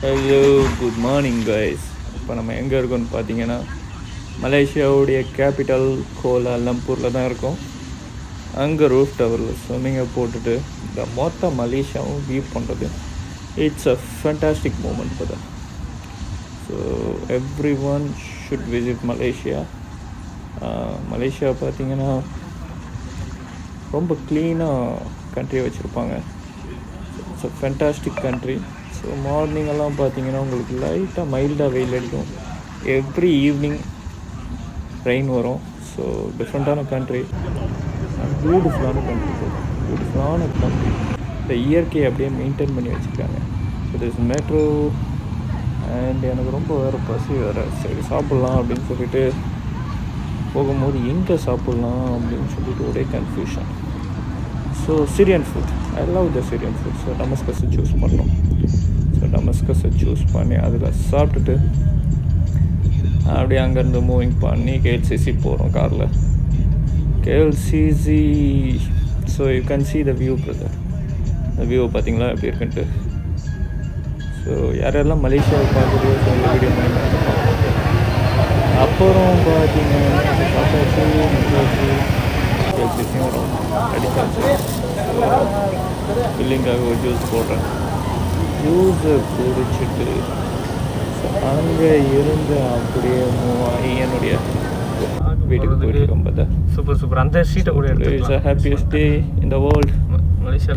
Hello good morning guys. இப்போ நம்ம எங்கே இருக்கோம்னு பார்த்தீங்கன்னா மலேசியாவுடைய கேபிட்டல் கோலாலம்பூரில் தான் இருக்கோம். அங்கே ரூஃப் டவரில் ஸ்விம்மிங்கை போட்டுட்டு இந்த மொத்த மலேசியாவும் வியூ பண்ணுறது it's a fantastic moment for that. So everyone should visit Malaysia. Malaysia பார்த்தீங்கன்னா ரொம்ப க்ளீனாக கண்ட்ரி வச்சுருப்பாங்க. It's a fantastic country. So மார்னிங்கெல்லாம் பார்த்தீங்கன்னா உங்களுக்கு லைட்டாக மைல்டாக வெயில் அடிக்கும். எவ்ரி ஈவினிங் ரெயின் வரும். ஸோ டிஃப்ரெண்ட்டான கண்ட்ரி, பியூட்டிஃபுல்லான கண்ட்ரி. இந்த இயற்கையை அப்படியே மெயின்டைன் பண்ணி வச்சுருக்காங்க. It is metro. அண்ட் எனக்கு ரொம்ப வேறு பசி வேறு. சரி சாப்பிட்லாம் அப்படின்னு சொல்லிட்டு போகும்போது எங்கே சாப்பிட்லாம் அப்படின்னு சொல்லிட்டு ஒரே confusion. So Syrian food, I love the Syrian food. So டமஸ்கஸை சூஸ் பண்ணோம். ஸோ டமஸ்கஸை சூஸ் பண்ணி அதில் சாப்பிட்டுட்டு அப்படியே அங்கேருந்து மூவிங் பண்ணி கேஎல்சிசி போகிறோம் காரில். KLCC. So you can see the view brother. இந்த வியூ பார்த்தீங்களா எப்படி இருக்குன்ட்டு. ஸோ யாரெல்லாம் மலேசியாவை பார்க்குறது ஸோ இந்த வீடியோ பண்ணி அப்புறம் பார்த்தீங்கன்னா சாப்பிட்டாச்சு, முடிச்சாச்சு. கேஎல்சிசியும் வரும் அடிச்சாச்சு. ஃபில்லிங்காக ஒரு ஜூஸ் போடுறேன். ஜூஸை குடிச்சிட்டு அங்கே இருந்து அப்படியே என்னுடைய வீட்டுக்கு போயிட்டு இருக்கோம். பார்த்தா சூப்பர். அந்த சீட்டை கூட எடுத்து it's a happiest day in the world. Malaysia